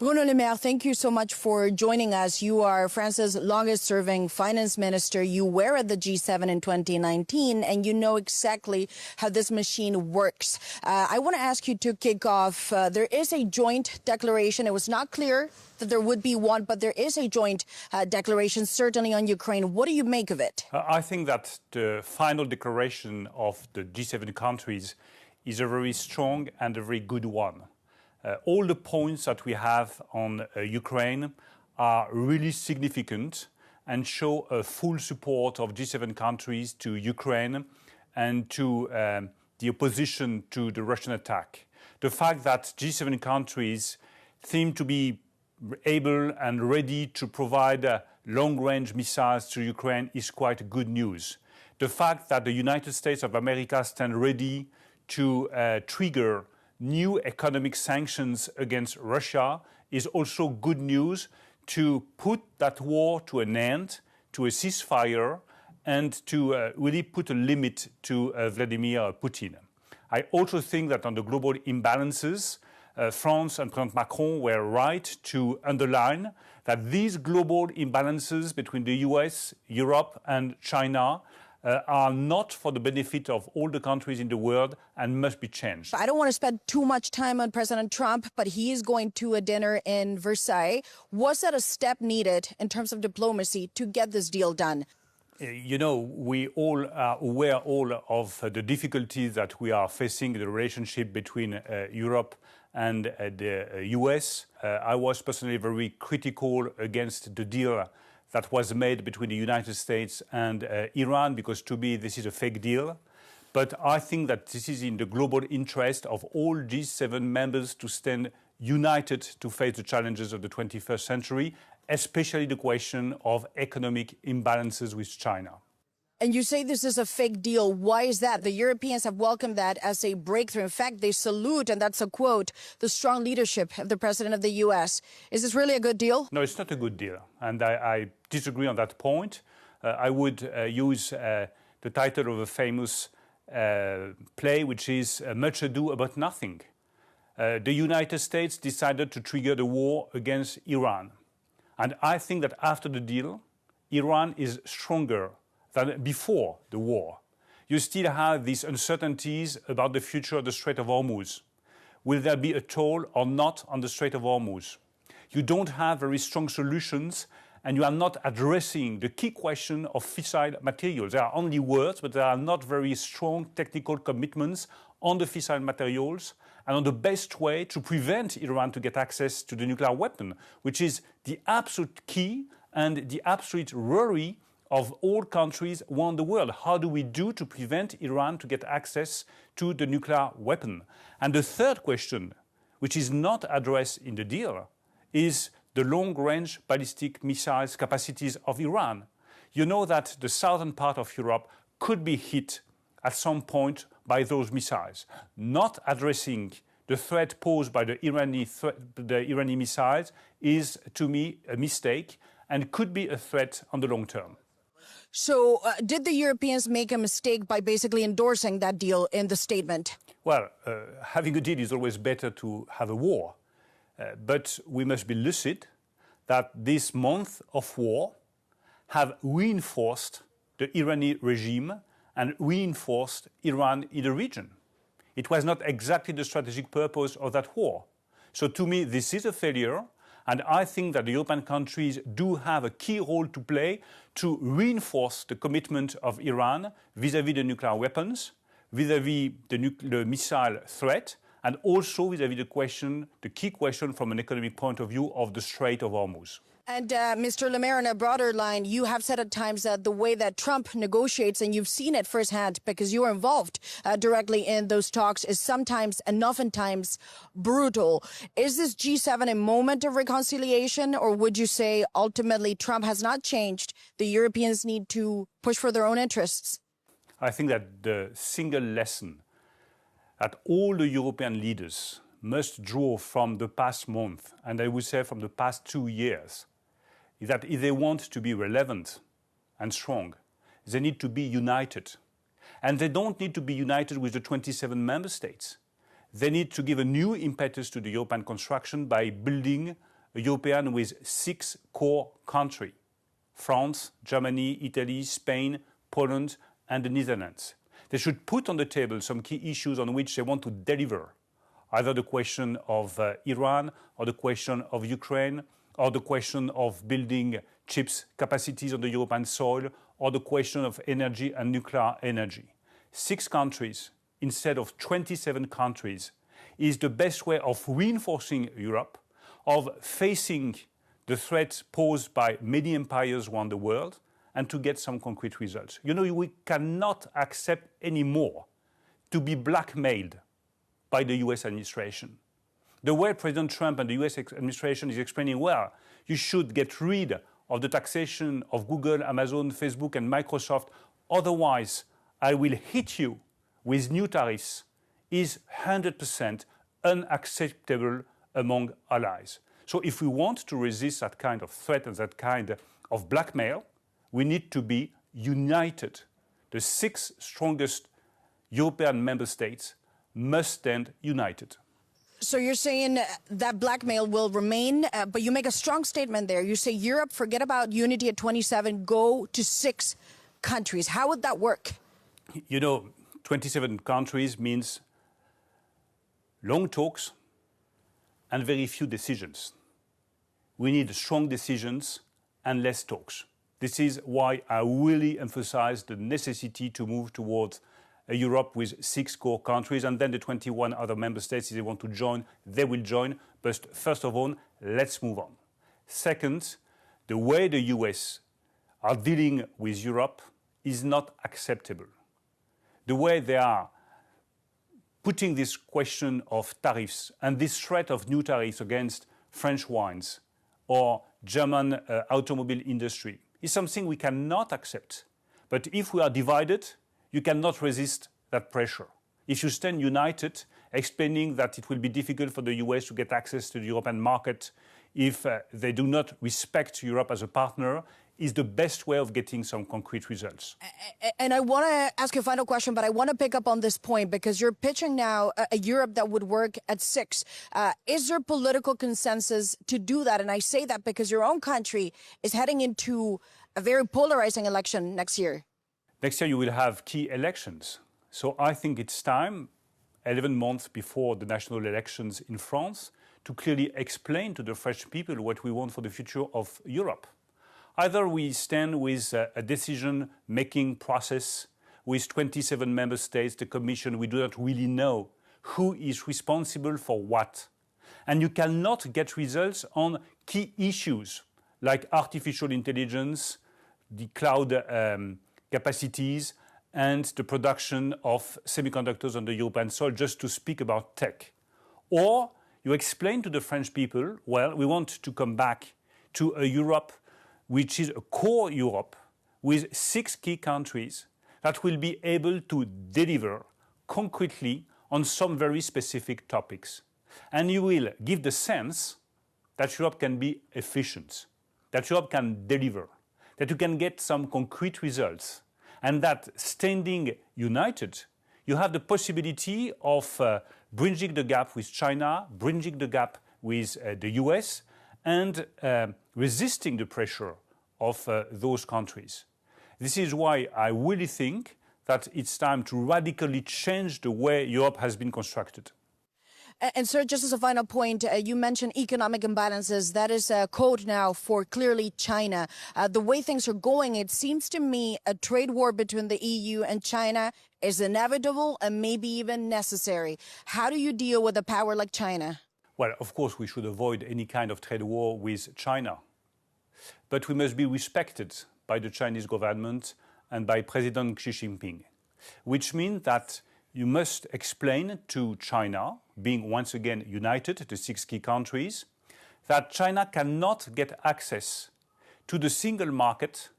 Bruno Le Maire, thank you so much for joining us. You are France's longest-serving finance minister. You were at the G7 in 2019, and you know exactly how this machine works. I want to ask you to kick off. There is a joint declaration. It was not clear that there would be one, but there is a joint declaration, certainly on Ukraine. What do you make of it? I think that the final declaration of the G7 countries is a very strong and a very good one. All the points that we have on Ukraine are really significant and show a full support of G7 countries to Ukraine and to the opposition to the Russian attack. The fact that G7 countries seem to be able and ready to provide long-range missiles to Ukraine is quite good news. The fact that the United States of America stand ready to trigger new economic sanctions against Russia is also good news to put that war to an end, to a ceasefire, and to really put a limit to Vladimir Putin. I also think that on the global imbalances, France and President Macron were right to underline that these global imbalances between the US, Europe, and China are not for the benefit of all the countries in the world and must be changed. I don't want to spend too much time on President Trump, but he is going to a dinner in Versailles. Was that a step needed in terms of diplomacy to get this deal done? You know, we all are aware of the difficulties that we are facing in the relationship between Europe and the US. I was personally very critical against the deal that was made between the United States and Iran, because to me this is a fake deal. But I think that this is in the global interest of all G7 members to stand united to face the challenges of the 21st century, especially the question of economic imbalances with China. And you say this is a fake deal. Why is that? The Europeans have welcomed that as a breakthrough. In fact, they salute, and that's a quote, the strong leadership of the president of the U.S. Is this really a good deal? No, it's not a good deal. And I disagree on that point. I would use the title of a famous play, which is Much Ado About Nothing. The United States decided to trigger the war against Iran. And I think that after the deal, Iran is stronger than before the war. You still have these uncertainties about the future of the Strait of Hormuz. Will there be a toll or not on the Strait of Hormuz? You don't have very strong solutions, and you are not addressing the key question of fissile materials. There are only words, but there are not very strong technical commitments on the fissile materials and on the best way to prevent Iran to get access to the nuclear weapon, which is the absolute key and the absolute worry of all countries around the world. How do we do to prevent Iran to get access to the nuclear weapon? And the third question, which is not addressed in the deal, is the long-range ballistic missiles capacities of Iran. You know that the southern part of Europe could be hit at some point by those missiles. Not addressing the threat posed by the Iranian missiles is, to me, a mistake and could be a threat on the long term. So did the Europeans make a mistake by basically endorsing that deal in the statement? Well, having a deal is always better to have a war. But we must be lucid that this month of war have reinforced the Iranian regime and reinforced Iran in the region. It was not exactly the strategic purpose of that war. So to me, this is a failure. And I think that the European countries do have a key role to play to reinforce the commitment of Iran vis-à-vis the nuclear weapons, vis-à-vis the missile threat, and also vis-à-vis the key question from an economic point of view of the Strait of Hormuz. And Mr. Le Maire, in a broader line, you have said at times that the way that Trump negotiates, and you've seen it firsthand because you were involved directly in those talks, is sometimes and oftentimes brutal. Is this G7 a moment of reconciliation, or would you say ultimately Trump has not changed? The Europeans need to push for their own interests? I think that the single lesson that all the European leaders must draw from the past month, and I would say from the past 2 years, is that if they want to be relevant and strong, they need to be united. And they don't need to be united with the 27 member states. They need to give a new impetus to the European construction by building a European with 6 core countries: France, Germany, Italy, Spain, Poland, and the Netherlands. They should put on the table some key issues on which they want to deliver, either the question of Iran, or the question of Ukraine, or the question of building chips capacities on the European soil, or the question of energy and nuclear energy. 6 countries instead of 27 countries is the best way of reinforcing Europe, of facing the threat posed by many empires around the world, and to get some concrete results. You know, we cannot accept anymore to be blackmailed by the US administration. The way President Trump and the US administration is explaining, well, you should get rid of the taxation of Google, Amazon, Facebook, and Microsoft, otherwise I will hit you with new tariffs, is 100% unacceptable among allies. So if we want to resist that kind of threat and that kind of blackmail, we need to be united. The 6 strongest European member states must stand united. So you're saying that blackmail will remain, but you make a strong statement there. You say Europe, forget about unity at 27, go to 6 countries. How would that work? You know, 27 countries means long talks and very few decisions. We need strong decisions and less talks. This is why I really emphasize the necessity to move towards a Europe with 6 core countries, and then the 21 other member states, if they want to join, they will join. But first of all, let's move on. Second, the way the US are dealing with Europe is not acceptable. The way they are putting this question of tariffs and this threat of new tariffs against French wines or German automobile industry is something we cannot accept. But if we are divided, you cannot resist that pressure. If you stand united, explaining that it will be difficult for the US to get access to the European market if they do not respect Europe as a partner, is the best way of getting some concrete results. And I want to ask you a final question, but I want to pick up on this point because you're pitching now a Europe that would work at 6. Is there political consensus to do that? And I say that because your own country is heading into a very polarizing election next year. Next year you will have key elections. So I think it's time, 11 months before the national elections in France, to clearly explain to the French people what we want for the future of Europe. Either we stand with a decision-making process with 27 member states, the Commission, we do not really know who is responsible for what. And you cannot get results on key issues like artificial intelligence, the cloud capacities, and the production of semiconductors on the European soil, just to speak about tech. Or you explain to the French people, well, we want to come back to a Europe which is a core Europe with 6 key countries that will be able to deliver concretely on some very specific topics. And you will give the sense that Europe can be efficient, that Europe can deliver, that you can get some concrete results, and that standing united, you have the possibility of bridging the gap with China, bridging the gap with the US, and resisting the pressure of those countries. This is why I really think that it's time to radically change the way Europe has been constructed. And sir, just as a final point, you mentioned economic imbalances. That is a code now for clearly China. The way things are going, it seems to me a trade war between the EU and China is inevitable and maybe even necessary. How do you deal with a power like China? Well, of course, we should avoid any kind of trade war with China. But we must be respected by the Chinese government and by President Xi Jinping, which means that you must explain to China, being once again united, the 6 key countries, that China cannot get access to the single market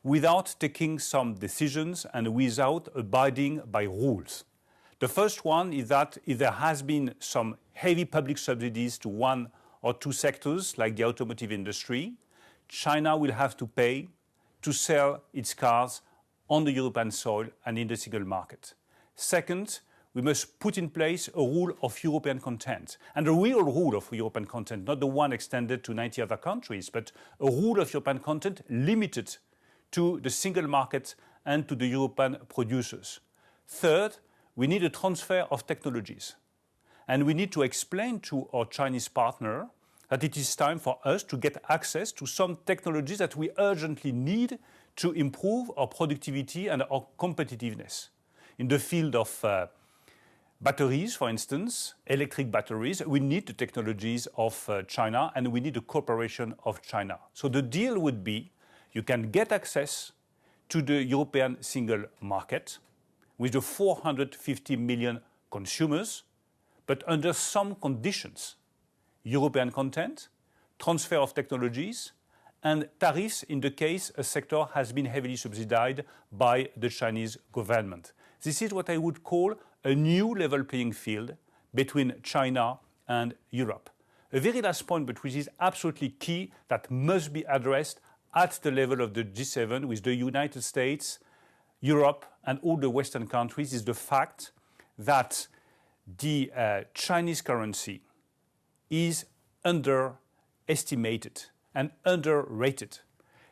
without taking some decisions and without abiding by rules. The first one is that if there has been some heavy public subsidies to 1 or 2 sectors, like the automotive industry, China will have to pay to sell its cars on the European soil and in the single market. Second, we must put in place a rule of European content. And a real rule of European content, not the one extended to 90 other countries, but a rule of European content limited to the single market and to the European producers. Third, we need a transfer of technologies. And we need to explain to our Chinese partner that it is time for us to get access to some technologies that we urgently need to improve our productivity and our competitiveness. In the field of batteries, for instance, electric batteries, we need the technologies of China and we need the cooperation of China. So the deal would be you can get access to the European single market with the 450 million consumers, but under some conditions. European content, transfer of technologies, and tariffs in the case a sector has been heavily subsidized by the Chinese government. This is what I would call a new level playing field between China and Europe. A very last point, but which is absolutely key, that must be addressed at the level of the G7 with the United States, Europe, and all the Western countries, is the fact that the Chinese currency is underestimated and underrated.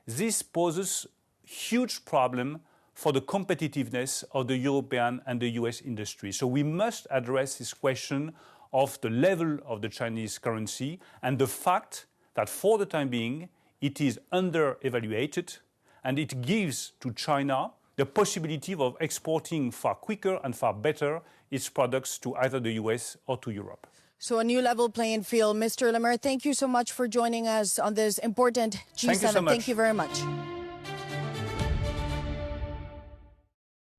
This poses huge problem for the competitiveness of the European and the US industry. So we must address this question of the level of the Chinese currency and the fact that for the time being it is under-evaluated and it gives to China the possibility of exporting far quicker and far better its products to either the US or to Europe. So a new level playing field. Mr. Le Maire, thank you so much for joining us on this important G7. Thank you so much. Thank you very much.